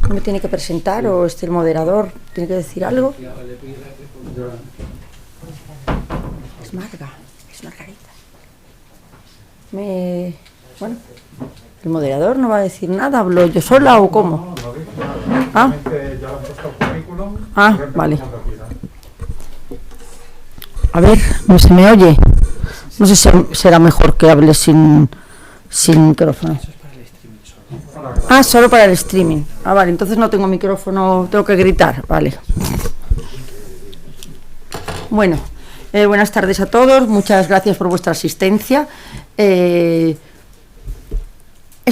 ¿Me tiene que presentar o el moderador tiene que decir algo? Es Margarita. Bueno, ¿el moderador no va a decir nada? ¿Hablo yo sola o cómo? Vale. A ver, ¿no se me oye? No sé si será mejor que hable sin micrófono. Solo para el streaming. Vale, entonces no tengo micrófono, tengo que gritar, vale. Bueno, buenas tardes a todos, muchas gracias por vuestra asistencia. Es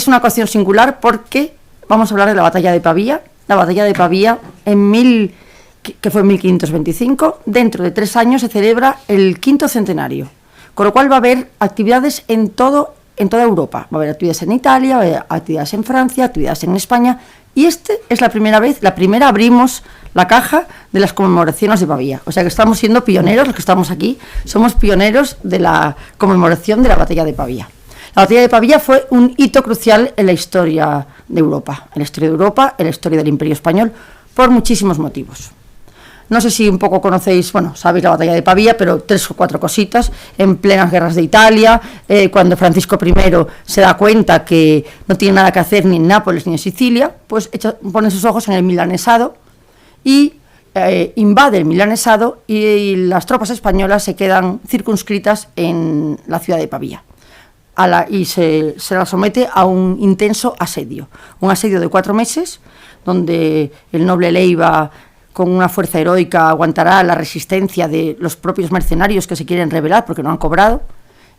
una ocasión singular porque vamos a hablar de la batalla de Pavía. La batalla de Pavía, que fue en 1525, dentro de 3 años se celebra el 5º centenario, con lo cual va a haber actividades en toda Europa. Va a haber actividades en Italia, va a haber actividades en Francia, actividades en España, y es la primera abrimos la caja de las conmemoraciones de Pavía. O sea que estamos siendo pioneros, los que estamos aquí, somos pioneros de la conmemoración de la batalla de Pavía. La batalla de Pavía fue un hito crucial en la historia de Europa, en la historia del Imperio Español, por muchísimos motivos. No sé si un poco conocéis, sabéis la batalla de Pavía, pero 3 o 4 cositas. En plenas guerras de Italia, cuando Francisco I se da cuenta que no tiene nada que hacer ni en Nápoles ni en Sicilia, pues pone sus ojos en el milanesado y invade el milanesado y las tropas españolas se quedan circunscritas en la ciudad de Pavía. Y se la somete a un intenso asedio. Un asedio de 4 meses, donde el noble Leiva, con una fuerza heroica, aguantará la resistencia de los propios mercenarios que se quieren rebelar porque no han cobrado,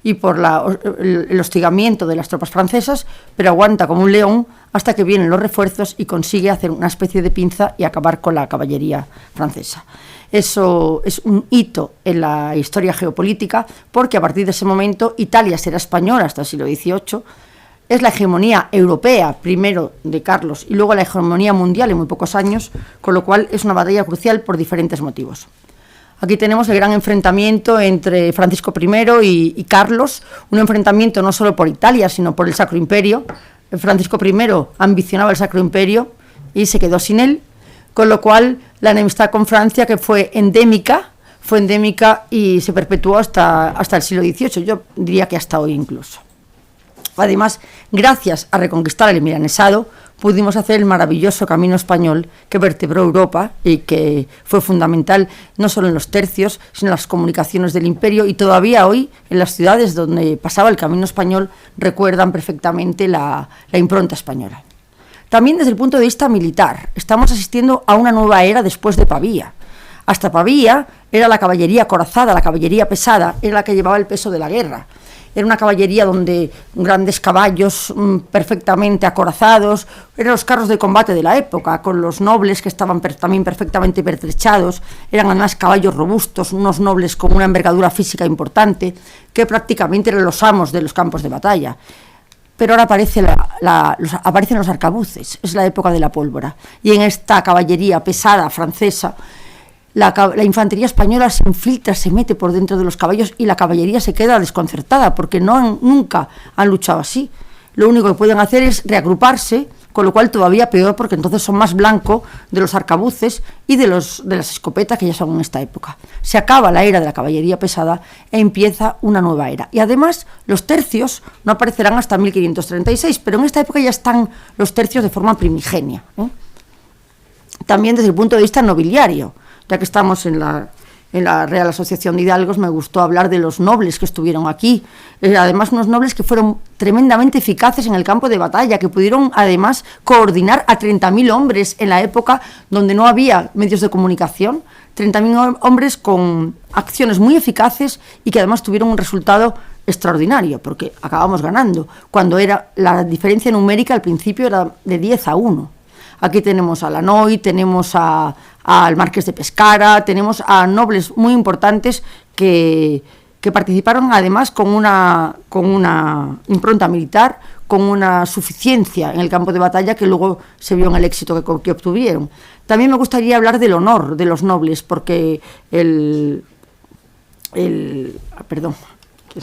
y por el hostigamiento de las tropas francesas, pero aguanta como un león hasta que vienen los refuerzos y consigue hacer una especie de pinza y acabar con la caballería francesa. Eso es un hito en la historia geopolítica, porque a partir de ese momento Italia será española hasta el siglo XVIII. Es la hegemonía europea, primero de Carlos, y luego la hegemonía mundial en muy pocos años, con lo cual es una batalla crucial por diferentes motivos. Aquí tenemos el gran enfrentamiento entre Francisco I y Carlos, un enfrentamiento no solo por Italia, sino por el Sacro Imperio. Francisco I ambicionaba el Sacro Imperio y se quedó sin él, con lo cual la enemistad con Francia, que fue endémica y se perpetuó hasta el siglo XVIII, yo diría que hasta hoy incluso. Además, gracias a reconquistar el milanesado, pudimos hacer el maravilloso camino español que vertebró Europa y que fue fundamental no solo en los tercios, sino en las comunicaciones del imperio, y todavía hoy en las ciudades donde pasaba el camino español recuerdan perfectamente la impronta española. También desde el punto de vista militar, estamos asistiendo a una nueva era después de Pavía. Hasta Pavía era la caballería acorazada, la caballería pesada, era la que llevaba el peso de la guerra. Era una caballería donde grandes caballos perfectamente acorazados, eran los carros de combate de la época, con los nobles que estaban también perfectamente pertrechados, eran además caballos robustos, unos nobles con una envergadura física importante, que prácticamente eran los amos de los campos de batalla. Pero ahora aparecen los arcabuces, es la época de la pólvora, y en esta caballería pesada francesa, la infantería española se infiltra, se mete por dentro de los caballos y la caballería se queda desconcertada porque nunca han luchado así. Lo único que pueden hacer es reagruparse, con lo cual todavía peor, porque entonces son más blanco de los arcabuces y de las escopetas que ya son en esta época. Se acaba la era de la caballería pesada e empieza una nueva era. Y además los tercios no aparecerán hasta 1536, pero en esta época ya están los tercios de forma primigenia, ¿eh? También desde el punto de vista nobiliario. Ya que estamos en la Real Asociación de Hidalgos, me gustó hablar de los nobles que estuvieron aquí. Además, unos nobles que fueron tremendamente eficaces en el campo de batalla, que pudieron además coordinar a 30.000 hombres en la época donde no había medios de comunicación. 30.000 hombres con acciones muy eficaces y que además tuvieron un resultado extraordinario, porque acabamos ganando, cuando la diferencia numérica al principio era de 10-1. Aquí tenemos a Lannoy, tenemos al Marqués de Pescara, tenemos a nobles muy importantes que participaron además con una impronta militar, con una suficiencia en el campo de batalla que luego se vio en el éxito que obtuvieron. También me gustaría hablar del honor de los nobles, porque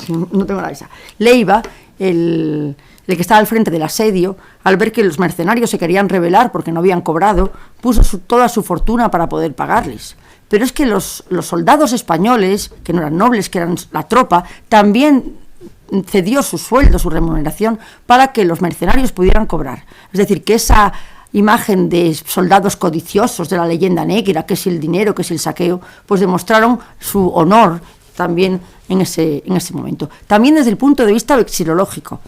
no tengo la esa. Leiva, el que estaba al frente del asedio, al ver que los mercenarios se querían rebelar porque no habían cobrado, puso toda su fortuna para poder pagarles. Pero es que los soldados españoles, que no eran nobles, que eran la tropa, también cedió su sueldo, su remuneración, para que los mercenarios pudieran cobrar. Es decir, que esa imagen de soldados codiciosos de la leyenda negra, que es el dinero, que es el saqueo, pues demostraron su honor también en ese momento. También desde el punto de vista vexilológico.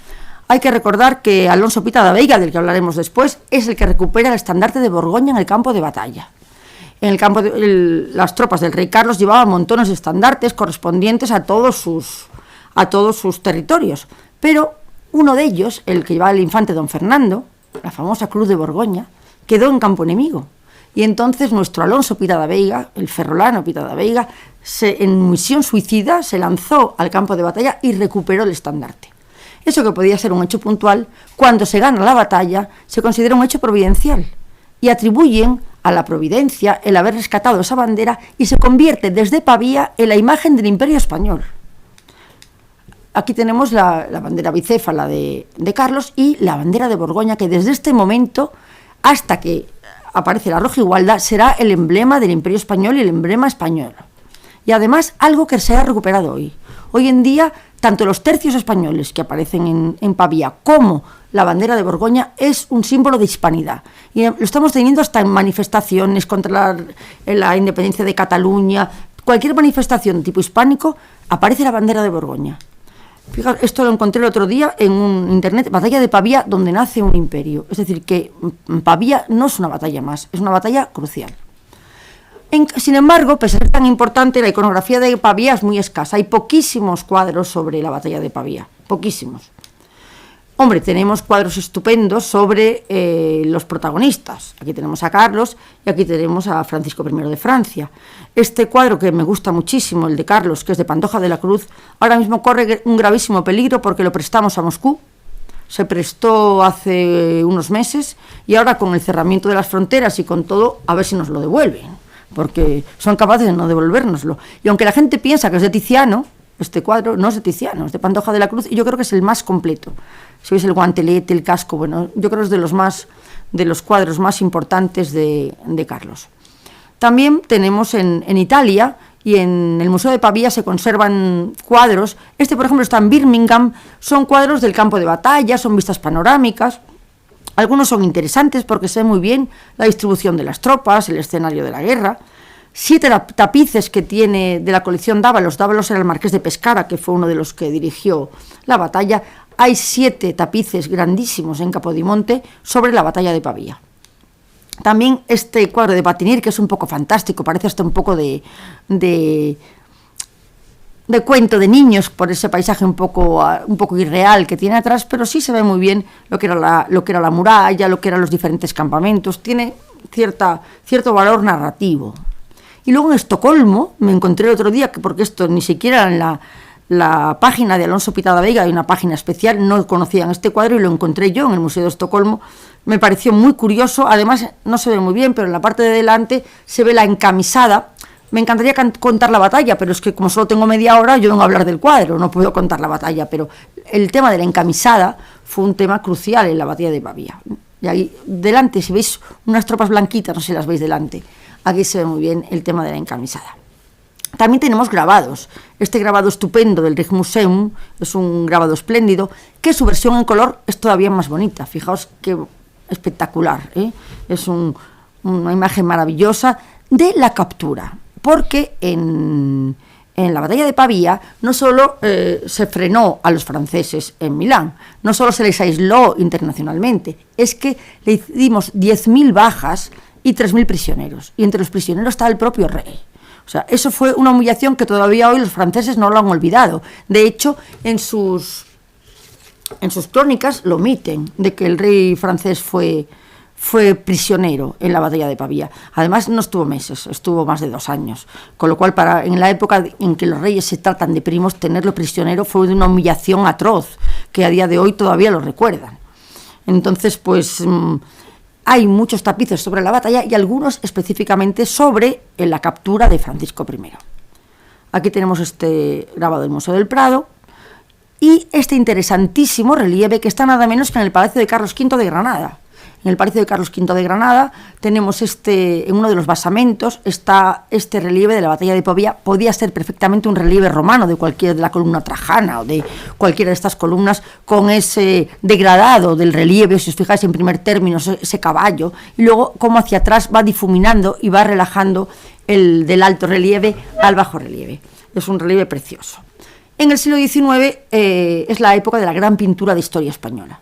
Hay que recordar que Alonso Pita da Veiga, del que hablaremos después, es el que recupera el estandarte de Borgoña en el campo de batalla. En el campo las tropas del rey Carlos llevaban montones de estandartes correspondientes a todos sus territorios, pero uno de ellos, el que llevaba el infante don Fernando, la famosa Cruz de Borgoña, quedó en campo enemigo. Y entonces nuestro Alonso Pita da Veiga, el ferrolano Pita da Veiga, en misión suicida se lanzó al campo de batalla y recuperó el estandarte. Eso, que podía ser un hecho puntual, cuando se gana la batalla se considera un hecho providencial y atribuyen a la providencia el haber rescatado esa bandera y se convierte desde Pavía en la imagen del Imperio Español. Aquí tenemos la bandera bicéfala de Carlos y la bandera de Borgoña, que desde este momento hasta que aparece la rojigualda será el emblema del Imperio Español y el emblema español. Y además algo que se ha recuperado hoy. Hoy en día, tanto los tercios españoles que aparecen en Pavía como la bandera de Borgoña es un símbolo de hispanidad. Y lo estamos teniendo hasta en manifestaciones contra la independencia de Cataluña. Cualquier manifestación tipo hispánico, aparece la bandera de Borgoña. Fíjate, esto lo encontré el otro día en un internet, batalla de Pavía, donde nace un imperio. Es decir, que Pavía no es una batalla más, es una batalla crucial. Sin embargo, pese a ser tan importante, la iconografía de Pavía es muy escasa. Hay poquísimos cuadros sobre la batalla de Pavía, poquísimos. Hombre, tenemos cuadros estupendos sobre los protagonistas. Aquí tenemos a Carlos y aquí tenemos a Francisco I de Francia. Este cuadro, que me gusta muchísimo, el de Carlos, que es de Pantoja de la Cruz, ahora mismo corre un gravísimo peligro porque lo prestamos a Moscú. Se prestó hace unos meses y ahora, con el cerramiento de las fronteras y con todo, a ver si nos lo devuelven, porque son capaces de no devolvérnoslo. Y aunque la gente piensa que es de Tiziano, este cuadro no es de Tiziano, es de Pantoja de la Cruz, y yo creo que es el más completo. Si veis el guantelete, el casco, bueno, yo creo que es de los cuadros más importantes de Carlos. También tenemos en Italia, y en el Museo de Pavía se conservan cuadros. Este, por ejemplo, está en Birmingham. Son cuadros del campo de batalla, son vistas panorámicas. Algunos son interesantes porque se ve muy bien la distribución de las tropas, el escenario de la guerra. 7 tapices que tiene de la colección Dávalos. Dávalos era el marqués de Pescara, que fue uno de los que dirigió la batalla. Hay 7 tapices grandísimos en Capodimonte sobre la batalla de Pavía. También este cuadro de Patinir, que es un poco fantástico, parece hasta un poco de cuento de niños por ese paisaje un poco irreal que tiene atrás, pero sí se ve muy bien lo que era la muralla, lo que eran los diferentes campamentos. Tiene cierto valor narrativo. Y luego en Estocolmo me encontré el otro día, porque esto ni siquiera en la página de Alonso Pita da Veiga hay una página especial, no conocían este cuadro y lo encontré yo en el Museo de Estocolmo. Me pareció muy curioso, además no se ve muy bien, pero en la parte de delante se ve la encamisada. Me encantaría contar la batalla, pero es que como solo tengo media hora, yo vengo a hablar del cuadro, no puedo contar la batalla, pero el tema de la encamisada fue un tema crucial en la batalla de Pavía. Y ahí delante, si veis unas tropas blanquitas, no sé si las veis delante, aquí se ve muy bien el tema de la encamisada. También tenemos grabados. Este grabado estupendo del Rijksmuseum es un grabado espléndido, que su versión en color es todavía más bonita. Fijaos qué espectacular, ¿eh? Es una imagen maravillosa de la captura, porque en la batalla de Pavía no solo se frenó a los franceses en Milán, no solo se les aisló internacionalmente, es que le dimos 10.000 bajas y 3.000 prisioneros, y entre los prisioneros está el propio rey. O sea, eso fue una humillación que todavía hoy los franceses no lo han olvidado. De hecho, en sus crónicas lo omiten, de que el rey francés fue prisionero en la batalla de Pavía. Además, no estuvo meses, estuvo más de 2 años. Con lo cual, en la época en que los reyes se tratan de primos, tenerlo prisionero fue de una humillación atroz, que a día de hoy todavía lo recuerdan. Entonces, pues hay muchos tapices sobre la batalla y algunos específicamente sobre la captura de Francisco I. Aquí tenemos este grabado del Museo del Prado. y este interesantísimo relieve que está nada menos que en el Palacio de Carlos V de Granada. En el Palacio de Carlos V de Granada tenemos en uno de los basamentos está este relieve de la batalla de Pavía. Podía ser perfectamente un relieve romano de cualquiera de la columna Trajana o de cualquiera de estas columnas, con ese degradado del relieve, si os fijáis en primer término, ese caballo, y luego como hacia atrás va difuminando y va relajando del alto relieve al bajo relieve. Es un relieve precioso. En el siglo XIX es la época de la gran pintura de historia española.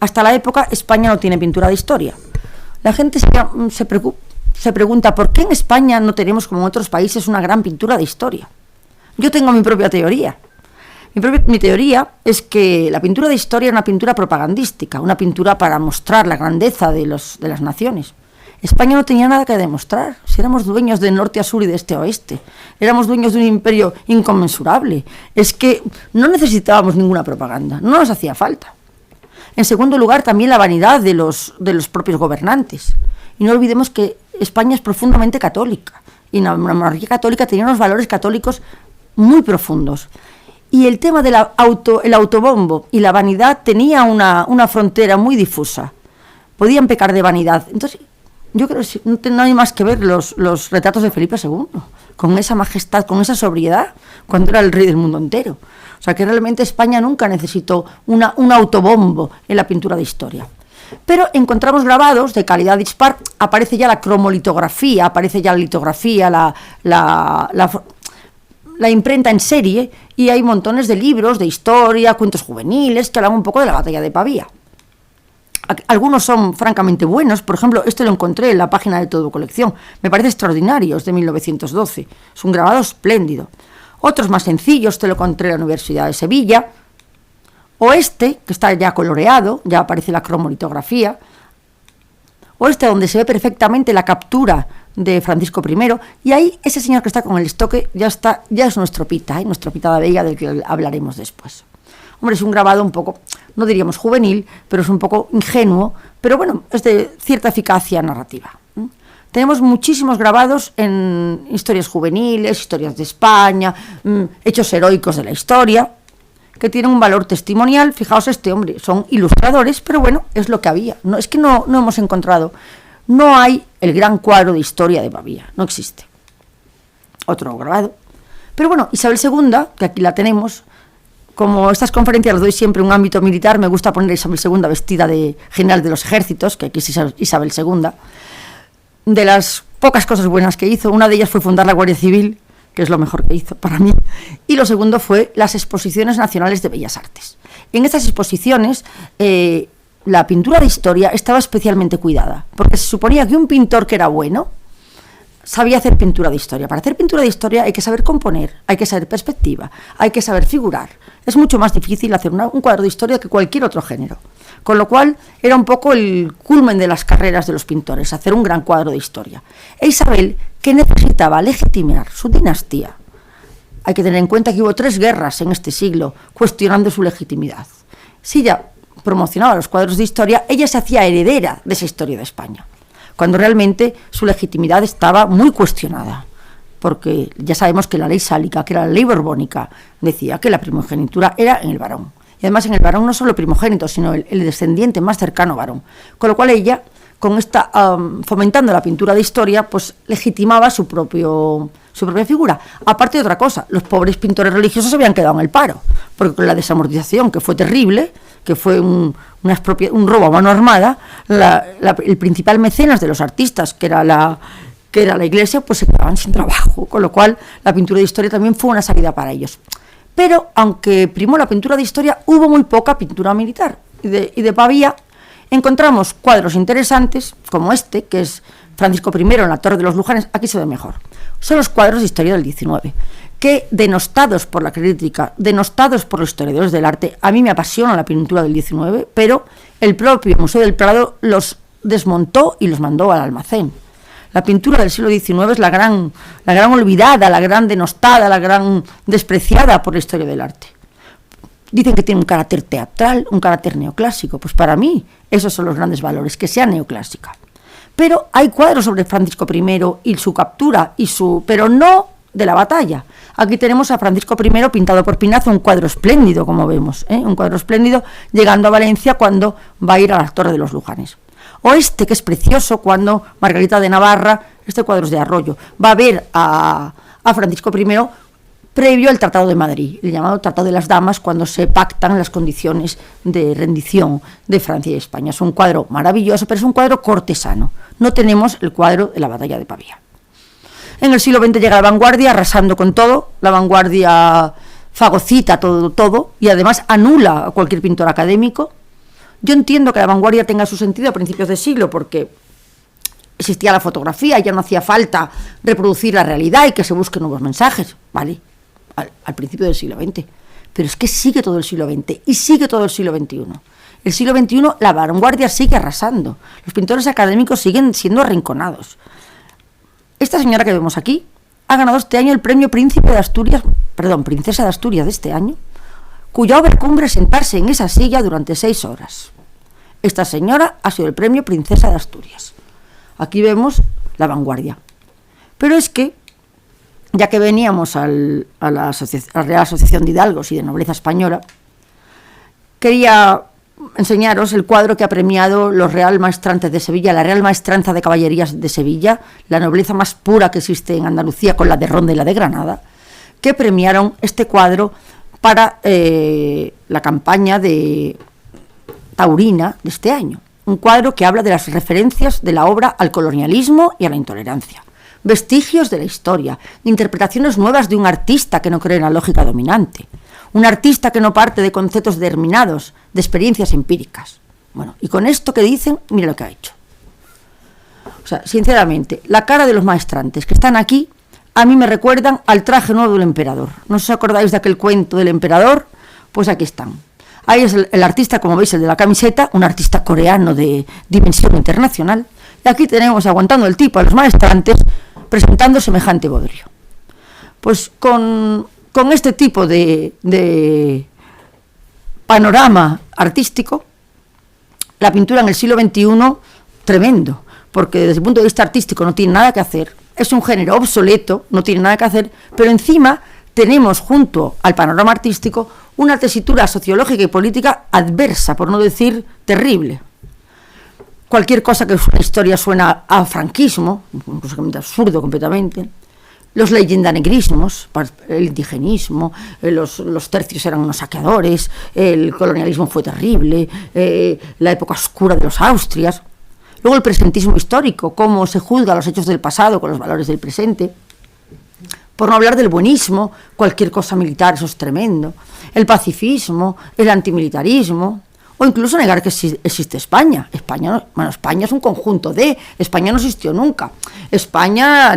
Hasta la época España no tiene pintura de historia. La gente se pregunta por qué en España no tenemos, como en otros países, una gran pintura de historia. Yo tengo mi propia teoría. Mi teoría es que la pintura de historia era una pintura propagandística, una pintura para mostrar la grandeza de las naciones. España no tenía nada que demostrar. Si éramos dueños de norte a sur y de este a oeste, éramos dueños de un imperio inconmensurable. Es que no necesitábamos ninguna propaganda, no nos hacía falta. En segundo lugar, también la vanidad de los propios gobernantes. Y no olvidemos que España es profundamente católica, y la monarquía católica tenía unos valores católicos muy profundos. Y el tema del autobombo y la vanidad tenía una frontera muy difusa. Podían pecar de vanidad. Entonces, yo creo que no hay más que ver los retratos de Felipe II, con esa majestad, con esa sobriedad, cuando era el rey del mundo entero. O sea que realmente España nunca necesitó un autobombo en la pintura de historia. Pero encontramos grabados de calidad dispar, aparece ya la cromolitografía, aparece ya la litografía, la imprenta en serie, y hay montones de libros de historia, cuentos juveniles, que hablan un poco de la batalla de Pavía. Algunos son francamente buenos, por ejemplo, este lo encontré en la página de Todo Colección, me parece extraordinario, es de 1912, es un grabado espléndido. Otros más sencillos te lo encontré en la Universidad de Sevilla, o que está ya coloreado, ya aparece la cromolitografía, o donde se ve perfectamente la captura de Francisco I, y ahí ese señor que está con el estoque ya es nuestro Pita, nuestro Pita da Veiga, del que hablaremos después. Hombre, es un grabado un poco, no diríamos juvenil, pero es un poco ingenuo, pero bueno, es de cierta eficacia narrativa. Tenemos muchísimos grabados en historias juveniles, historias de España, hechos heroicos de la historia, que tienen un valor testimonial. Fijaos, hombre, son ilustradores, pero bueno, es lo que había. No, es que no hemos encontrado, no hay el gran cuadro de historia de Pavía, no existe. Otro grabado. Pero bueno, Isabel II, que aquí la tenemos, como estas conferencias las doy siempre en un ámbito militar, me gusta poner a Isabel II vestida de general de los ejércitos, que aquí es Isabel II. De las pocas cosas buenas que hizo, una de ellas fue fundar la Guardia Civil, que es lo mejor que hizo para mí, y lo segundo fue las Exposiciones Nacionales de Bellas Artes. En estas exposiciones, la pintura de historia estaba especialmente cuidada, porque se suponía que un pintor que era bueno sabía hacer pintura de historia. Para hacer pintura de historia hay que saber componer, hay que saber perspectiva, hay que saber figurar. Es mucho más difícil hacer un cuadro de historia que cualquier otro género. Con lo cual era un poco el culmen de las carreras de los pintores, hacer un gran cuadro de historia. E Isabel, que necesitaba legitimar su dinastía, hay que tener en cuenta que hubo 3 guerras en este siglo cuestionando su legitimidad. Si ella promocionaba los cuadros de historia, ella se hacía heredera de esa historia de España, cuando realmente su legitimidad estaba muy cuestionada, porque ya sabemos que la ley sálica, que era la ley borbónica, decía que la primogenitura era en el varón. Y además en el varón no solo primogénito, sino el descendiente más cercano varón. Con lo cual ella, con esta fomentando la pintura de historia, pues legitimaba su propia figura. Aparte de otra cosa, los pobres pintores religiosos se habían quedado en el paro, porque con la desamortización, que fue terrible, que fue un robo a mano armada, el principal mecenas de los artistas, que era la Iglesia, pues se quedaban sin trabajo, con lo cual la pintura de historia también fue una salida para ellos. Pero, aunque primó la pintura de historia, hubo muy poca pintura militar. Y de Pavía encontramos cuadros interesantes, como que es Francisco I en la Torre de los Lujanes. Aquí se ve mejor. Son los cuadros de historia del XIX, que, denostados por la crítica, denostados por los historiadores del arte, a mí me apasiona la pintura del XIX, pero el propio Museo del Prado los desmontó y los mandó al almacén. La pintura del siglo XIX es la gran olvidada, la gran denostada, la gran despreciada por la historia del arte. Dicen que tiene un carácter teatral, un carácter neoclásico. Pues para mí esos son los grandes valores, que sea neoclásica. Pero hay cuadros sobre Francisco I y su captura, pero no de la batalla. Aquí tenemos a Francisco I pintado por Pinazo, un cuadro espléndido, como vemos, un cuadro espléndido, llegando a Valencia cuando va a ir a la Torre de los Lujanes. O este, que es precioso, cuando Margarita de Navarra, este cuadro es de Arroyo, va a ver a Francisco I previo al Tratado de Madrid, el llamado Tratado de las Damas, cuando se pactan las condiciones de rendición de Francia y España. Es un cuadro maravilloso, pero es un cuadro cortesano. No tenemos el cuadro de la batalla de Pavía. En el siglo XX llega la vanguardia, arrasando con todo. La vanguardia fagocita todo, y además anula a cualquier pintor académico. Yo entiendo que la vanguardia tenga su sentido a principios de siglo, porque existía la fotografía, ya no hacía falta reproducir la realidad y que se busquen nuevos mensajes, ¿vale? Al principio del siglo XX. Pero es que sigue todo el siglo XX y sigue todo el siglo XXI. El siglo XXI, la vanguardia sigue arrasando. Los pintores académicos siguen siendo arrinconados. Esta señora que vemos aquí ha ganado este año el premio Princesa de Asturias de este año, cuya obra es sentarse en esa silla durante 6 horas. Esta señora ha sido el premio Princesa de Asturias. Aquí vemos la vanguardia. Pero es que, ya que veníamos a la Real Asociación de Hidalgos y de Nobleza Española, quería enseñaros el cuadro que ha premiado los Real Maestrantes de Sevilla, la Real Maestranza de Caballerías de Sevilla, la nobleza más pura que existe en Andalucía, con la de Ronda y la de Granada, que premiaron este cuadro para la campaña de taurina de este año. Un cuadro que habla de las referencias de la obra al colonialismo y a la intolerancia. Vestigios de la historia, interpretaciones nuevas de un artista que no cree en la lógica dominante. Un artista que no parte de conceptos determinados, de experiencias empíricas. Bueno, y con esto que dicen, mira lo que ha hecho. O sea, sinceramente, la cara de los maestrantes que están aquí, a mí me recuerdan al traje nuevo del emperador. ¿No os acordáis de aquel cuento del emperador? Pues aquí están. Ahí es el artista, como veis, el de la camiseta, un artista coreano de dimensión internacional. Y aquí tenemos aguantando el tipo a los maestrantes, presentando semejante bodrio. Pues con este tipo de panorama artístico, la pintura en el siglo XXI, tremendo, porque desde el punto de vista artístico no tiene nada que hacer, es un género obsoleto, no tiene nada que hacer, pero encima tenemos junto al panorama artístico una tesitura sociológica y política adversa, por no decir terrible. Cualquier cosa que una historia suena a franquismo, incluso absurdo completamente. Los leyendanegrismos, el indigenismo, los tercios eran unos saqueadores, el colonialismo fue terrible, la época oscura de los Austrias. Luego el presentismo histórico, cómo se juzga los hechos del pasado con los valores del presente. Por no hablar del buenismo, cualquier cosa militar, eso es tremendo. El pacifismo, el antimilitarismo, o incluso negar que existe España. España es un conjunto de... España no existió nunca. España,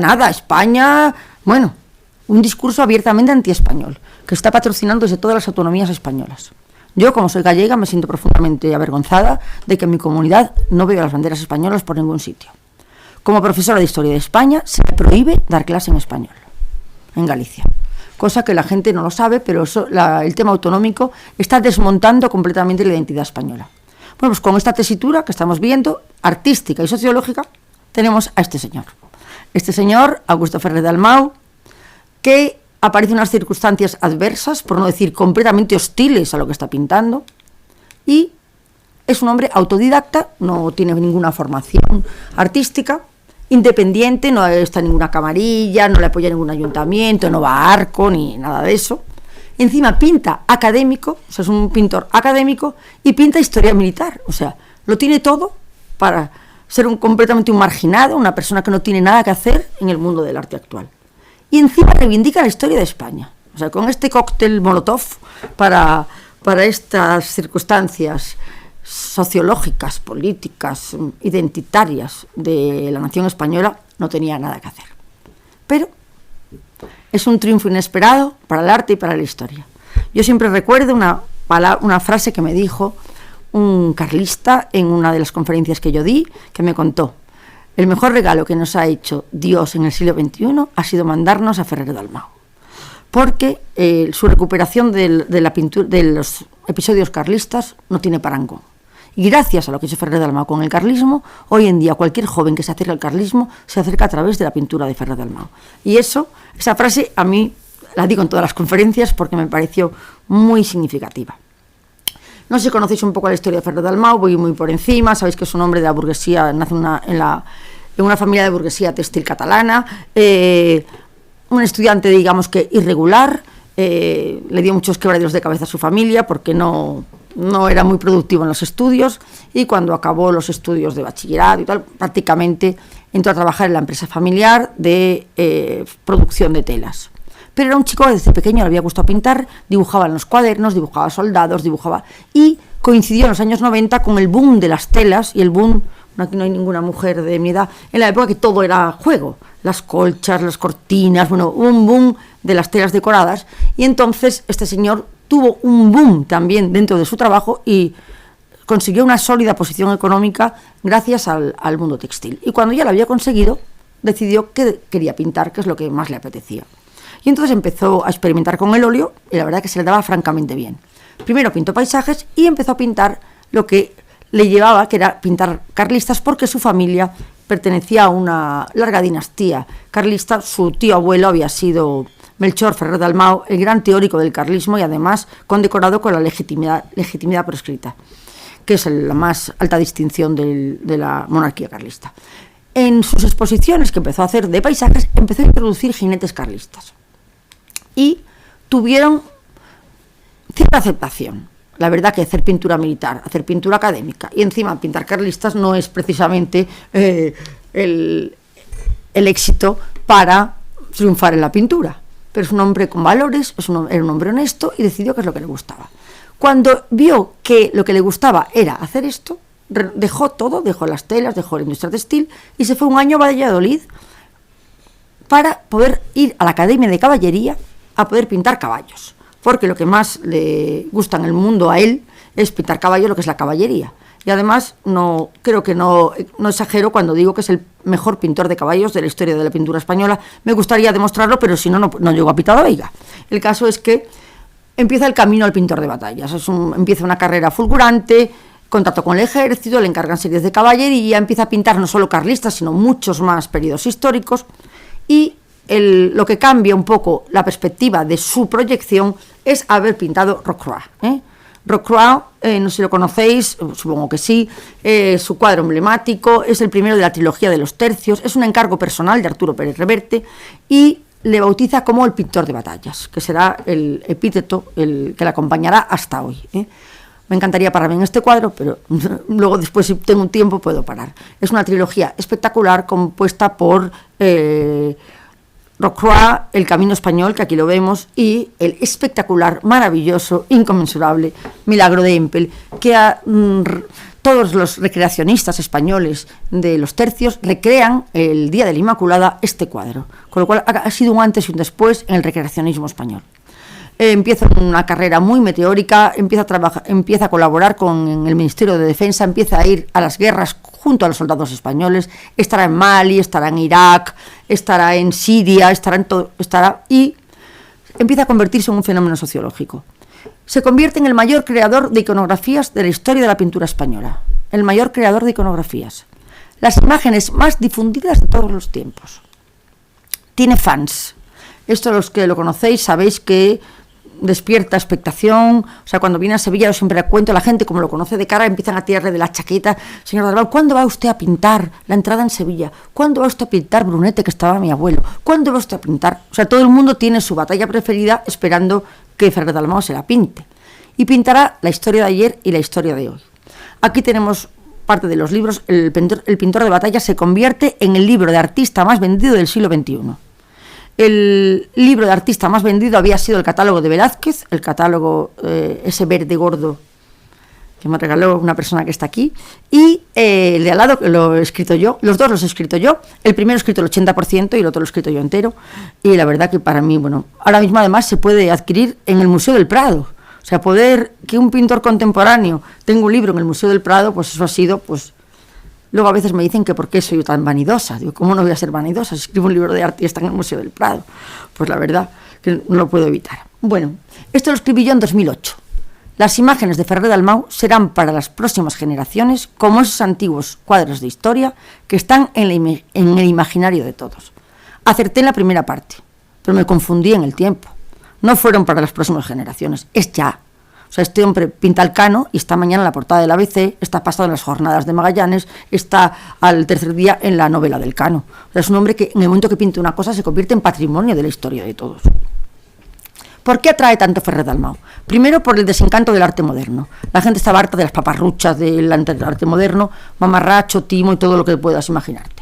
un discurso abiertamente antiespañol, que está patrocinando desde todas las autonomías españolas. Yo, como soy gallega, me siento profundamente avergonzada de que en mi comunidad no veo las banderas españolas por ningún sitio. Como profesora de Historia de España, se me prohíbe dar clase en español, en Galicia. Cosa que la gente no lo sabe, pero el tema autonómico está desmontando completamente la identidad española. Bueno, pues con esta tesitura que estamos viendo, artística y sociológica, tenemos a este señor. Este señor, Augusto Ferrer Dalmau, que aparece en unas circunstancias adversas, por no decir completamente hostiles a lo que está pintando, y es un hombre autodidacta, no tiene ninguna formación artística, independiente, no está en ninguna camarilla, no le apoya ningún ayuntamiento, no va a Arco ni nada de eso. Encima pinta académico, o sea, es un pintor académico, y pinta historia militar, o sea, lo tiene todo para ser completamente un marginado, una persona que no tiene nada que hacer en el mundo del arte actual. Y encima reivindica la historia de España, o sea, con este cóctel Molotov para estas circunstancias sociológicas, políticas, identitarias de la nación española, no tenía nada que hacer. Pero es un triunfo inesperado para el arte y para la historia. Yo siempre recuerdo una frase que me dijo un carlista en una de las conferencias que yo di, que me contó: el mejor regalo que nos ha hecho Dios en el siglo XXI ha sido mandarnos a Ferrer Dalmau, porque su recuperación de la pintura, de los episodios carlistas, no tiene parangón. Y gracias a lo que hizo Ferrer Dalmau con el carlismo, hoy en día cualquier joven que se acerca al carlismo se acerca a través de la pintura de Ferrer Dalmau. Y esa frase a mí la digo en todas las conferencias porque me pareció muy significativa. No sé si conocéis un poco la historia de Ferrer Dalmau, voy muy por encima, sabéis que es un hombre de la burguesía, nace en una familia de burguesía textil catalana, un estudiante, digamos que irregular, le dio muchos quebraderos de cabeza a su familia porque no era muy productivo en los estudios, y cuando acabó los estudios de bachillerato y tal, prácticamente entró a trabajar en la empresa familiar de producción de telas. Pero era un chico que desde pequeño le había gustado pintar, dibujaba en los cuadernos, dibujaba soldados, y coincidió en los años 90 con el boom de las telas y el boom, aquí no hay ninguna mujer de mi edad, en la época que todo era juego, las colchas, las cortinas, bueno, un boom de las telas decoradas, y entonces este señor tuvo un boom también dentro de su trabajo y consiguió una sólida posición económica gracias al mundo textil. Y cuando ya lo había conseguido, decidió que quería pintar, que es lo que más le apetecía. Y entonces empezó a experimentar con el óleo y la verdad que se le daba francamente bien. Primero pintó paisajes y empezó a pintar lo que le llevaba, que era pintar carlistas, porque su familia pertenecía a una larga dinastía carlista. Su tío abuelo había sido Melchor Ferrer Dalmau, el gran teórico del carlismo y además condecorado con la legitimidad proscrita, que es la más alta distinción de la monarquía carlista. En sus exposiciones que empezó a hacer de paisajes, empezó a introducir jinetes carlistas y tuvieron cierta aceptación. La verdad que hacer pintura militar, hacer pintura académica y encima pintar carlistas no es precisamente el éxito para triunfar en la pintura, pero es un hombre con valores, era un hombre honesto y decidió qué es lo que le gustaba. Cuando vio que lo que le gustaba era hacer esto, dejó todo, dejó las telas, dejó la industria textil y se fue un año a Valladolid para poder ir a la Academia de Caballería a poder pintar caballos, porque lo que más le gusta en el mundo a él es pintar caballos, lo que es la caballería. Y además creo que no exagero cuando digo que es el mejor pintor de caballos de la historia de la pintura española. Me gustaría demostrarlo, pero si no llego a Pitado Veiga. El caso es que empieza el camino al pintor de batallas. Empieza una carrera fulgurante, contacto con el ejército, le encargan series de caballería, empieza a pintar no solo carlistas, sino muchos más periodos históricos, y lo que cambia un poco la perspectiva de su proyección es haber pintado Rocroi. Rocroi, no sé si lo conocéis, supongo que sí, su cuadro emblemático, es el primero de la trilogía de los tercios, es un encargo personal de Arturo Pérez Reverte y le bautiza como el pintor de batallas, que será el epíteto que le acompañará hasta hoy. Me encantaría pararme en este cuadro, pero luego después, si tengo un tiempo, puedo parar. Es una trilogía espectacular compuesta por Rocroi, El Camino Español, que aquí lo vemos, y el espectacular, maravilloso, inconmensurable Milagro de Empel, que todos los recreacionistas españoles de los tercios recrean el Día de la Inmaculada este cuadro, con lo cual ha sido un antes y un después en el recreacionismo español. Empieza una carrera muy meteórica, empieza a colaborar con el Ministerio de Defensa, empieza a ir a las guerras junto a los soldados españoles, estará en Mali, estará en Irak, estará en Siria, y empieza a convertirse en un fenómeno sociológico. Se convierte en el mayor creador de iconografías de la historia de la pintura española, el mayor creador de iconografías, las imágenes más difundidas de todos los tiempos. Tiene fans. Esto, los que lo conocéis, sabéis que despierta expectación. O sea, cuando viene a Sevilla, yo siempre cuento, la gente, como lo conoce de cara, empiezan a tirarle de la chaqueta. Señor Dalmau, ¿cuándo va usted a pintar la entrada en Sevilla? ¿Cuándo va usted a pintar Brunete, que estaba mi abuelo? ¿Cuándo va usted a pintar? O sea, todo el mundo tiene su batalla preferida esperando que Ferrer Dalmau se la pinte. Y pintará la historia de ayer y la historia de hoy. Aquí tenemos parte de los libros. El pintor de batalla se convierte en el libro de artista más vendido del siglo XXI. El libro de artista más vendido había sido el catálogo de Velázquez, el catálogo ese verde gordo que me regaló una persona que está aquí, y el de al lado, que lo he escrito yo, los dos los he escrito yo, el primero he escrito el 80% y el otro lo he escrito yo entero, y la verdad que para mí, bueno, ahora mismo además se puede adquirir en el Museo del Prado. O sea, que un pintor contemporáneo tenga un libro en el Museo del Prado, pues eso ha sido, pues... Luego a veces me dicen que por qué soy tan vanidosa. Digo, ¿cómo no voy a ser vanidosa? Si escribo un libro de arte y está en el Museo del Prado. Pues la verdad que no lo puedo evitar. Bueno, esto lo escribí yo en 2008. Las imágenes de Ferrer Dalmau serán para las próximas generaciones como esos antiguos cuadros de historia que están en el imaginario de todos. Acerté en la primera parte, pero me confundí en el tiempo. No fueron para las próximas generaciones, es ya. O sea, este hombre pinta el Cano y está mañana en la portada del ABC, está pasado en las jornadas de Magallanes, está al tercer día en la novela del Cano. O sea, es un hombre que en el momento que pinta una cosa se convierte en patrimonio de la historia de todos. ¿Por qué atrae tanto Ferrer Dalmau? Primero, por el desencanto del arte moderno. La gente estaba harta de las paparruchas del arte moderno, mamarracho, timo y todo lo que puedas imaginarte.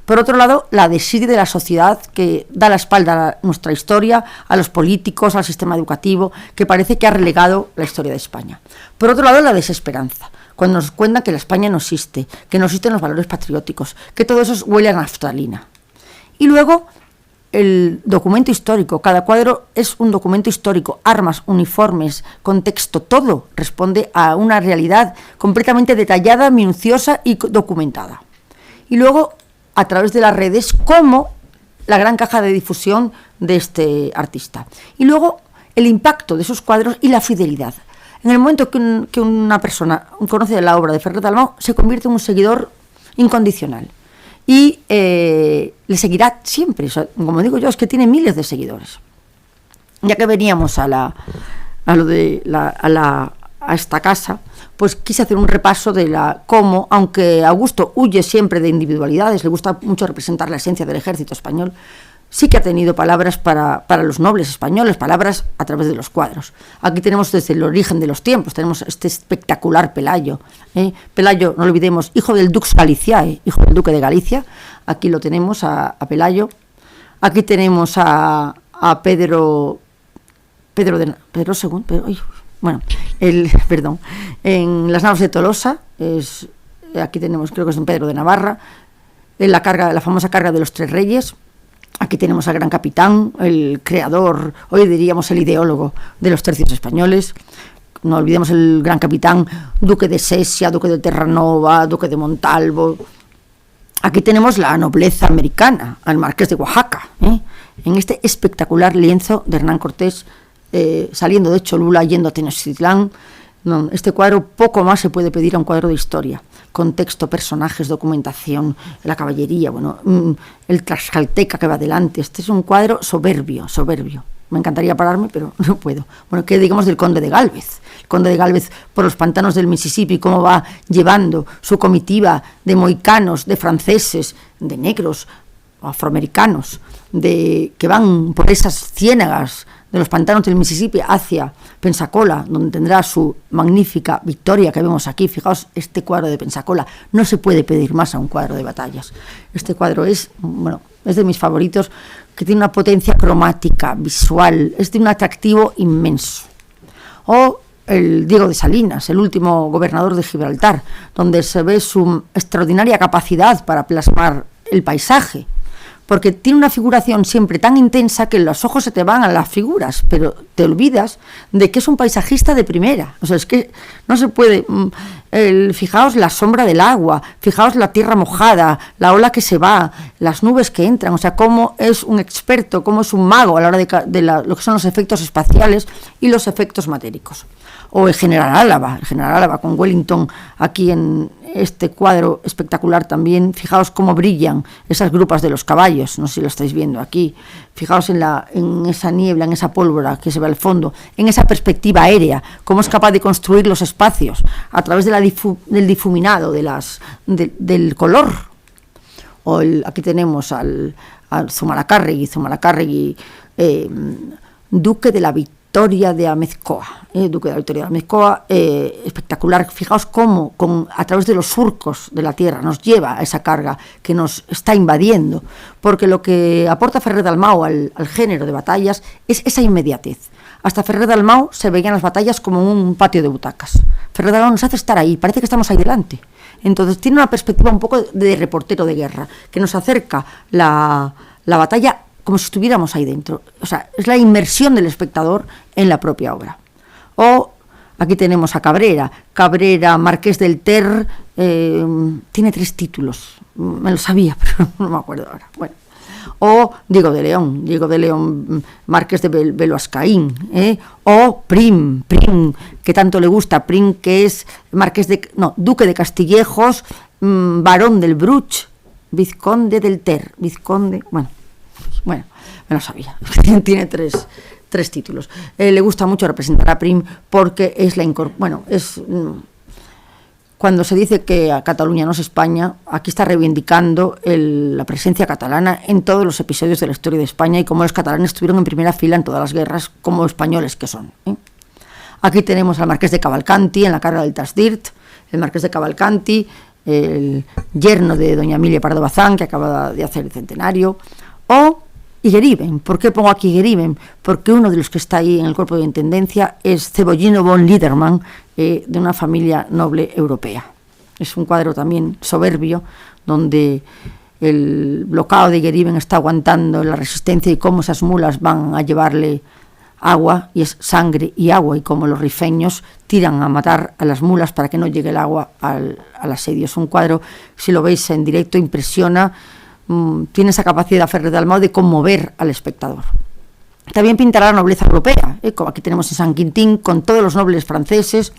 Por otro lado, la desidia de la sociedad que da la espalda a nuestra historia, a los políticos, al sistema educativo, que parece que ha relegado la historia de España. Por otro lado, la desesperanza, cuando nos cuentan que la España no existe, que no existen los valores patrióticos, que todo eso huele a naftalina. Y luego, el documento histórico. Cada cuadro es un documento histórico, armas, uniformes, contexto, todo responde a una realidad completamente detallada, minuciosa y documentada. Y luego, a través de las redes, como la gran caja de difusión de este artista. Y luego, el impacto de esos cuadros y la fidelidad. En el momento que una persona conoce la obra de Ferrer Dalmau, se convierte en un seguidor incondicional. Y le seguirá siempre. O sea, como digo yo, es que tiene miles de seguidores. Ya que veníamos a esta casa, pues quise hacer un repaso de cómo, aunque Augusto huye siempre de individualidades, le gusta mucho representar la esencia del ejército español, sí que ha tenido palabras para los nobles españoles, palabras a través de los cuadros. Aquí tenemos desde el origen de los tiempos, tenemos este espectacular Pelayo. Pelayo, no lo olvidemos, hijo del Dux Galiciae, hijo del duque de Galicia. Aquí lo tenemos a Pelayo. Aquí tenemos a Pedro II, en las naves de Tolosa, aquí tenemos, creo que es en Pedro de Navarra, en la famosa carga de los Tres Reyes. Aquí tenemos al gran capitán, el creador, hoy diríamos el ideólogo de los tercios españoles. No olvidemos el gran capitán, duque de Sesia, duque de Terranova, duque de Montalvo. Aquí tenemos la nobleza americana, al marqués de Oaxaca, en este espectacular lienzo de Hernán Cortés, saliendo de Cholula, yendo a Tenochtitlán. No, este cuadro, poco más se puede pedir a un cuadro de historia. Contexto, personajes, documentación, la caballería, el Tlaxcalteca que va adelante. Este es un cuadro soberbio. Me encantaría pararme, pero no puedo. Bueno, ¿qué digamos del conde de Gálvez? El conde de Gálvez por los pantanos del Mississippi, cómo va llevando su comitiva de mohicanos, de franceses, de negros, afroamericanos, que van por esas ciénagas de los pantanos del Mississippi hacia Pensacola, donde tendrá su magnífica victoria que vemos aquí. Fijaos, este cuadro de Pensacola, no se puede pedir más a un cuadro de batallas. Este cuadro es de mis favoritos, que tiene una potencia cromática, visual, es de un atractivo inmenso. O el Diego de Salinas, el último gobernador de Gibraltar, donde se ve su extraordinaria capacidad para plasmar el paisaje, porque tiene una figuración siempre tan intensa que los ojos se te van a las figuras, pero te olvidas de que es un paisajista de primera. O sea, es que no se puede... fijaos la sombra del agua, fijaos la tierra mojada, la ola que se va, las nubes que entran, o sea, cómo es un experto, cómo es un mago a la hora de lo que son los efectos espaciales y los efectos matéricos. O el general Álava con Wellington aquí en este cuadro espectacular también. Fijaos cómo brillan esas grupas de los caballos, no sé si lo estáis viendo aquí. Fijaos en esa niebla, en esa pólvora que se ve al fondo, en esa perspectiva aérea, cómo es capaz de construir los espacios a través de del difuminado, del color. Aquí tenemos al Zumalacárregui, duque de la Victoria de Amezcoa, espectacular. Fijaos cómo a través de los surcos de la tierra nos lleva a esa carga que nos está invadiendo, porque lo que aporta Ferrer Dalmau al género de batallas es esa inmediatez. Hasta Ferrer Dalmau se veían las batallas como un patio de butacas. Ferrer Dalmau nos hace estar ahí, parece que estamos ahí delante. Entonces tiene una perspectiva un poco de reportero de guerra, que nos acerca la batalla como si estuviéramos ahí dentro. O sea, es la inmersión del espectador en la propia obra. O aquí tenemos a Cabrera, Marqués del Ter, tiene 3 títulos, me lo sabía, pero no me acuerdo ahora. Bueno, O Diego de León, Marqués de Beloascaín, o Prim, que tanto le gusta, Prim, que es Duque de Castillejos, Barón del Bruch, Vizconde del Ter, bueno, me lo sabía, tiene tres títulos. Le gusta mucho representar a Prim porque es cuando se dice que a Cataluña no es España, aquí está reivindicando la presencia catalana en todos los episodios de la historia de España y cómo los catalanes estuvieron en primera fila en todas las guerras como españoles que son. Aquí tenemos al Marqués de Cavalcanti en la carga del Tasdirt, el Marqués de Cavalcanti, el yerno de doña Emilia Pardo Bazán, que acaba de hacer el centenario, o Higueriben. ¿Por qué pongo aquí Higueriben? Porque uno de los que está ahí en el cuerpo de intendencia es Cebollino von Liedermann, de una familia noble europea. Es un cuadro también soberbio, donde el bloqueo de Higueriben está aguantando la resistencia y cómo esas mulas van a llevarle agua, y es sangre y agua, y como los rifeños tiran a matar a las mulas para que no llegue el agua al asedio. Es un cuadro, si lo veis en directo, impresiona. Tiene esa capacidad Ferrer Dalmau de conmover al espectador. También pintará la nobleza europea, como aquí tenemos en San Quintín, con todos los nobles franceses,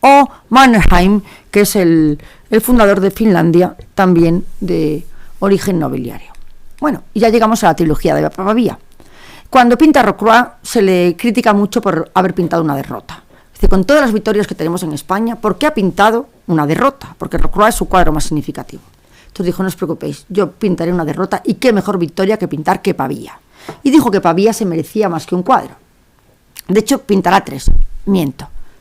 o Mannerheim, que es el fundador de Finlandia, también de origen nobiliario. Bueno, y ya llegamos a la trilogía de Pavía. Cuando pinta Rocroi se le critica mucho por haber pintado una derrota. Es decir, con todas las victorias que tenemos en España, ¿por qué ha pintado una derrota? Porque Rocroi es su cuadro más significativo. Entonces dijo, no os preocupéis, yo pintaré una derrota, y qué mejor victoria que pintar que Pavía. Y dijo que Pavía se merecía más que un cuadro. De hecho, pintará 3,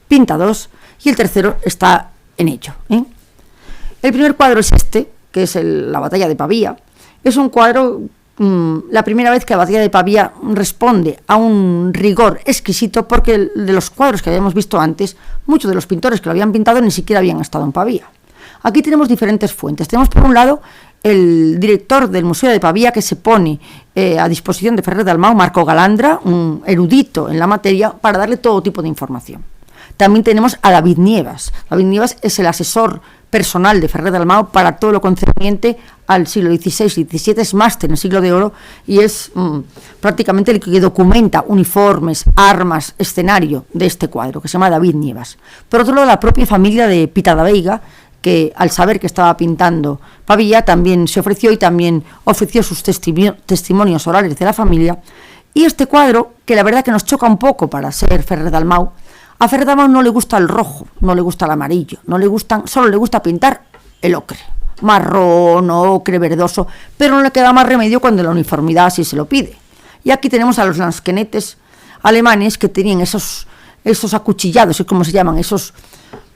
pinta 2, y el tercero está en ello. El primer cuadro es este, que es la batalla de Pavía. Es un cuadro, la primera vez que la batalla de Pavía responde a un rigor exquisito, porque de los cuadros que habíamos visto antes, muchos de los pintores que lo habían pintado ni siquiera habían estado en Pavía. Aquí tenemos diferentes fuentes. Tenemos por un lado el director del Museo de Pavía, que se pone a disposición de Ferrer Dalmau, Marco Galandra, un erudito en la materia, para darle todo tipo de información. También tenemos a David Nievas. David Nievas es el asesor personal de Ferrer Dalmau para todo lo concerniente al siglo XVI y XVII, es máster en el siglo de oro, y es prácticamente el que documenta uniformes, armas, escenario de este cuadro, que se llama David Nievas. Por otro lado, la propia familia de Pita da Veiga, que al saber que estaba pintando Pavía también se ofreció, y también ofreció sus testimonios orales de la familia. Y este cuadro, que la verdad que nos choca un poco para ser Ferrer Dalmau, a Ferrer Dalmau no le gusta el rojo, no le gusta el amarillo, solo le gusta pintar el ocre, marrón, ocre, verdoso, pero no le queda más remedio cuando la uniformidad así se lo pide. Y aquí tenemos a los lansquenetes alemanes, que tenían esos acuchillados, como se llaman, esos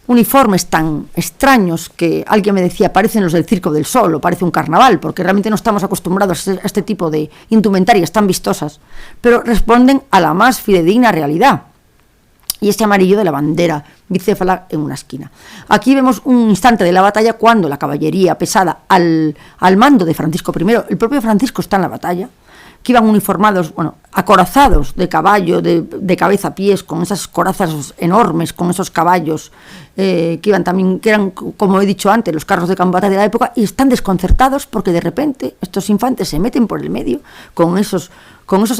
uniformes tan extraños que alguien me decía, parecen los del Circo del Sol o parece un carnaval, porque realmente no estamos acostumbrados a este tipo de indumentarias tan vistosas, pero responden a la más fidedigna realidad. Y este amarillo de la bandera bicéfala en una esquina. Aquí vemos un instante de la batalla cuando la caballería pesada al mando de Francisco I, el propio Francisco está en la batalla, que iban uniformados, acorazados de caballo, de cabeza a pies, con esas corazas enormes, con esos caballos que eran, como he dicho antes, los carros de combate de la época, y están desconcertados porque de repente estos infantes se meten por el medio con esos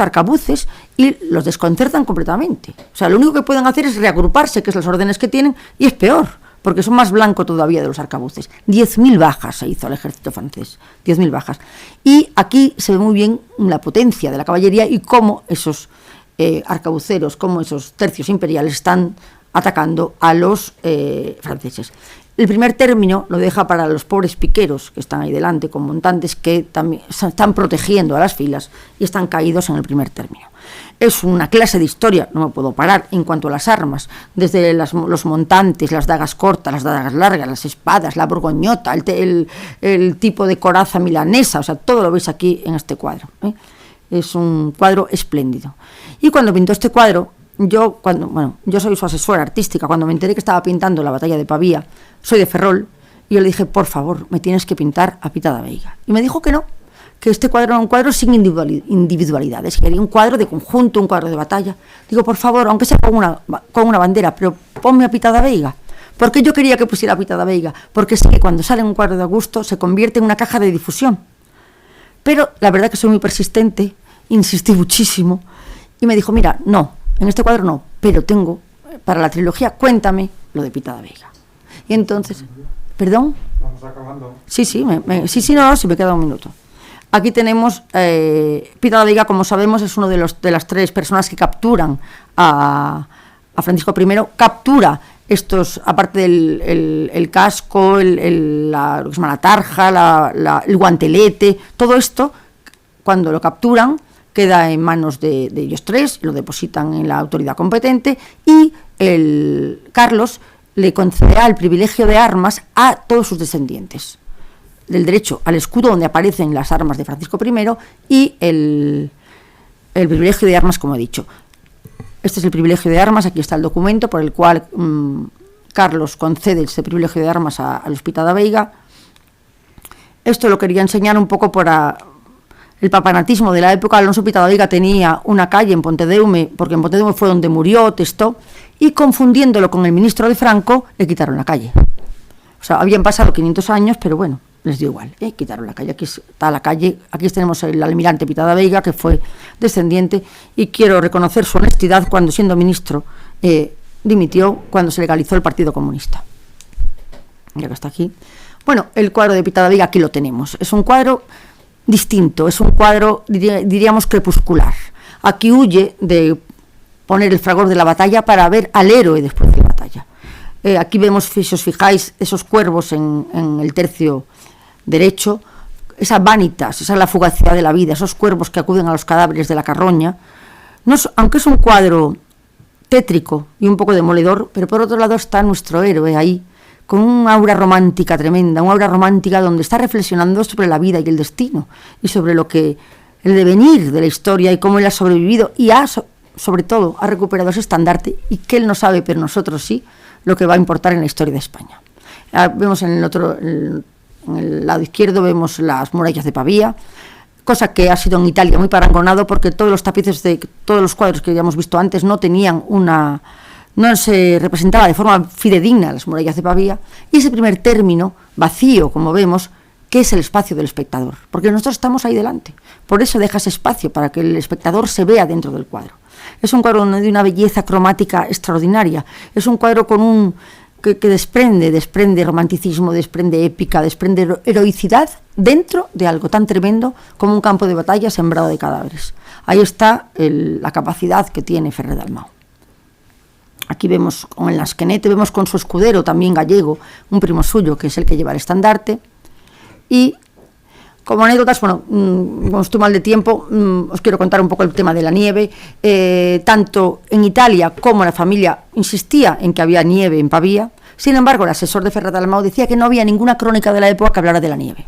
arcabuces y los desconcertan completamente. O sea, lo único que pueden hacer es reagruparse, que es las órdenes que tienen, y es peor, porque son más blanco todavía de los arcabuces. 10.000 bajas se hizo al ejército francés, 10.000 bajas. Y aquí se ve muy bien la potencia de la caballería y cómo esos arcabuceros, cómo esos tercios imperiales están atacando a los franceses. El primer término lo deja para los pobres piqueros que están ahí delante, con montantes que también están protegiendo a las filas y están caídos en el primer término. Es una clase de historia, no me puedo parar, en cuanto a las armas, desde los montantes, las dagas cortas, las dagas largas, las espadas, la borgoñota, el tipo de coraza milanesa, o sea, todo lo veis aquí en este cuadro. Es un cuadro espléndido. Y cuando pintó este cuadro, yo soy su asesora artística, cuando me enteré que estaba pintando la batalla de Pavía, soy de Ferrol, y yo le dije, por favor, me tienes que pintar a Pita da Veiga. Y me dijo que no, que este cuadro era un cuadro sin individualidades, que quería un cuadro de conjunto, un cuadro de batalla. Digo, por favor, aunque sea con una bandera, pero ponme a Pita da Veiga. ¿Por qué yo quería que pusiera a Pita da Veiga? Porque sé que cuando sale un cuadro de Augusto se convierte en una caja de difusión. Pero la verdad que soy muy persistente, insistí muchísimo y me dijo, mira, no, en este cuadro no, pero tengo para la trilogía, cuéntame lo de Pita da Veiga. Y entonces, ¿perdón? Vamos acabando. Sí, no, me queda un minuto. Aquí tenemos, Pita da Veiga, como sabemos, es uno de las 3 personas que capturan a Francisco I, captura estos, aparte del el casco, lo que se llama la tarja, el guantelete, todo esto, cuando lo capturan, queda en manos de ellos 3, lo depositan en la autoridad competente y Carlos le concederá el privilegio de armas a todos sus descendientes, del derecho al escudo donde aparecen las armas de Francisco I y el privilegio de armas, como he dicho. Este es el privilegio de armas, aquí está el documento por el cual Carlos concede ese privilegio de armas a los Pita da Veiga. Esto lo quería enseñar un poco por el papanatismo de la época. Alonso Pita da Veiga tenía una calle en Pontedeume, porque en Pontedeume fue donde murió, testó, y confundiéndolo con el ministro de Franco, le quitaron la calle. O sea, habían pasado 500 años, pero bueno, les dio igual, quitaron la calle. Aquí está la calle, aquí tenemos el almirante Pita da Veiga, que fue descendiente, y quiero reconocer su honestidad cuando, siendo ministro, dimitió cuando se legalizó el Partido Comunista. Ya que está aquí. Bueno, el cuadro de Pita da Veiga aquí lo tenemos. Es un cuadro distinto, es un cuadro, diríamos, crepuscular. Aquí huye de poner el fragor de la batalla para ver al héroe después de la batalla. Aquí vemos, si os fijáis, esos cuervos en el tercio derecho, esas vanitas, esa es la fugacidad de la vida, esos cuervos que acuden a los cadáveres de la Carroña. Aunque es un cuadro tétrico y un poco demoledor, pero por otro lado está nuestro héroe ahí, con un aura romántica tremenda, un aura romántica donde está reflexionando sobre la vida y el destino, y sobre el devenir de la historia y cómo él ha sobrevivido y sobre todo, ha recuperado ese estandarte, y que él no sabe, pero nosotros sí, lo que va a importar en la historia de España. Vemos en el lado izquierdo, vemos las murallas de Pavía, cosa que ha sido en Italia muy parangonado, porque todos los tapices de todos los cuadros que habíamos visto antes no tenían no se representaba de forma fidedigna las murallas de Pavía, y ese primer término vacío, como vemos, que es el espacio del espectador, porque nosotros estamos ahí delante, por eso deja ese espacio para que el espectador se vea dentro del cuadro. Es un cuadro de una belleza cromática extraordinaria, es un cuadro que desprende romanticismo, desprende épica, desprende heroicidad dentro de algo tan tremendo como un campo de batalla sembrado de cadáveres. Ahí está la capacidad que tiene Ferrer Dalmau. Aquí vemos con el Lasquenete, vemos con su escudero también gallego, un primo suyo que es el que lleva el estandarte. Y como anécdotas, bueno, como estoy mal de tiempo, os quiero contar un poco el tema de la nieve. Tanto en Italia como la familia insistía en que había nieve en Pavía. Sin embargo, el asesor de Ferrer Dalmau decía que no había ninguna crónica de la época que hablara de la nieve.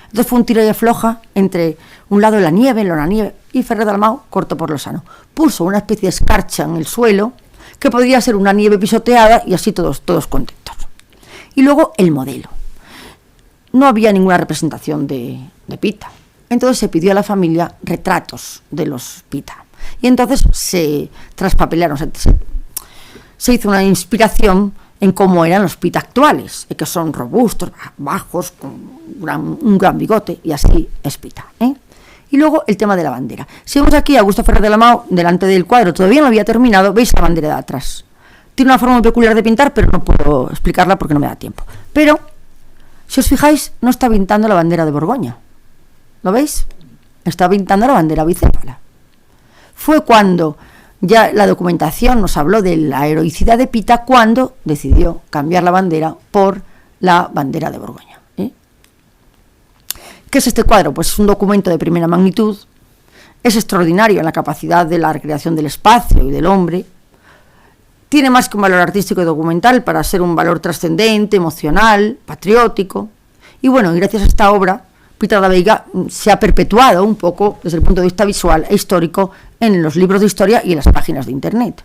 Entonces fue un tiro y afloja entre un lado la nieve, y Ferrer Dalmau cortó por lo sano. Puso una especie de escarcha en el suelo, que podría ser una nieve pisoteada, y así todos contentos. Y luego el modelo. No había ninguna representación de Pita. Entonces se pidió a la familia retratos de los Pita. Y entonces se traspapelaron, se hizo una inspiración en cómo eran los Pita actuales, que son robustos, bajos, con un gran bigote, y así es Pita. Y luego el tema de la bandera. Si vemos aquí a Augusto Ferrer Dalmau delante del cuadro, todavía no había terminado, veis la bandera de atrás. Tiene una forma muy peculiar de pintar, pero no puedo explicarla porque no me da tiempo. Pero, si os fijáis, no está pintando la bandera de Borgoña. ¿Lo veis? Está pintando la bandera bicéfala. Fue cuando ya la documentación nos habló de la heroicidad de Pita, cuando decidió cambiar la bandera por la bandera de Borgoña. ¿Qué es este cuadro? Pues es un documento de primera magnitud, es extraordinario en la capacidad de la recreación del espacio y del hombre, tiene más que un valor artístico y documental para ser un valor trascendente, emocional, patriótico, y bueno, gracias a esta obra, Pita da Veiga se ha perpetuado un poco desde el punto de vista visual e histórico en los libros de historia y en las páginas de internet.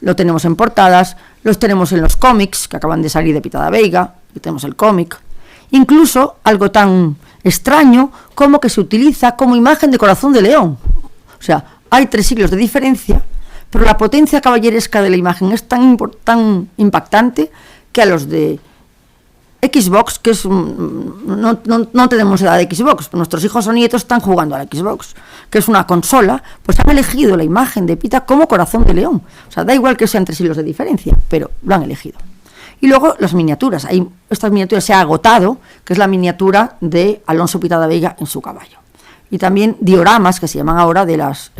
Lo tenemos en portadas, los tenemos en los cómics que acaban de salir de Pita da Veiga, y tenemos el cómic, incluso algo tan extraño como que se utiliza como imagen de corazón de león. O sea, hay 3 siglos de diferencia, pero la potencia caballeresca de la imagen es tan impactante que a los de Xbox, que es no tenemos edad de Xbox, nuestros hijos o nietos están jugando a la Xbox, que es una consola, pues han elegido la imagen de Pita como corazón de león. O sea, da igual que sean 3 siglos de diferencia, pero lo han elegido. Y luego las miniaturas. Estas miniaturas se ha agotado, que es la miniatura de Alonso Pita da Veiga en su caballo. Y también dioramas, que se llaman ahora de las...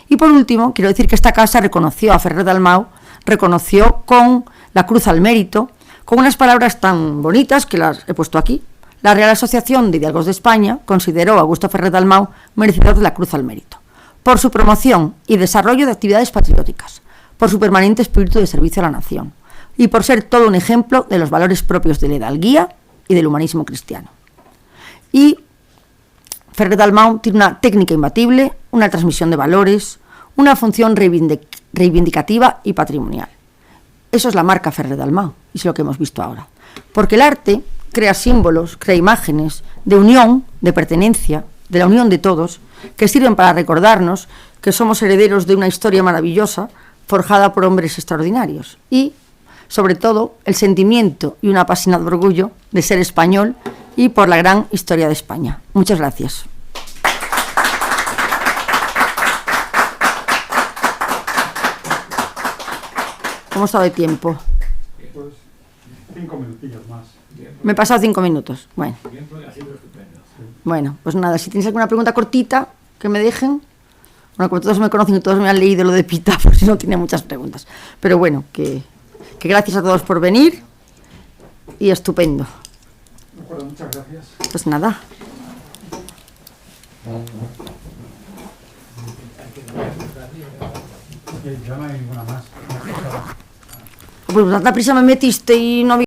Y por último, quiero decir que esta casa reconoció a Ferrer Dalmau, reconoció con la Cruz al Mérito, con unas palabras tan bonitas que las he puesto aquí. La Real Asociación de Hidalgos de España consideró a Augusto Ferrer Dalmau merecedor de la Cruz al Mérito, por su promoción y desarrollo de actividades patrióticas, por su permanente espíritu de servicio a la nación, y por ser todo un ejemplo de los valores propios de la hidalguía y del humanismo cristiano. Y Ferrer Dalmau tiene una técnica imbatible, una transmisión de valores, una función reivindicativa y patrimonial. Eso es la marca Ferrer Dalmau, y es lo que hemos visto ahora. Porque el arte crea símbolos, crea imágenes de unión, de pertenencia, de la unión de todos, que sirven para recordarnos que somos herederos de una historia maravillosa, forjada por hombres extraordinarios. Y, sobre todo, el sentimiento y un apasionado orgullo de ser español y por la gran historia de España. Muchas gracias. ¿Cómo está de tiempo? Pues 5 minutillos más. Me he pasado 5 minutos. Bueno. Bueno, pues nada, si tienes alguna pregunta cortita, que me dejen. Bueno, como todos me conocen y todos me han leído lo de Pita, pues no tiene muchas preguntas. Pero bueno, que gracias a todos por venir y estupendo. De acuerdo, muchas gracias. Pues nada. Ya no hay ninguna más. Pues tanta prisa me metiste y no había...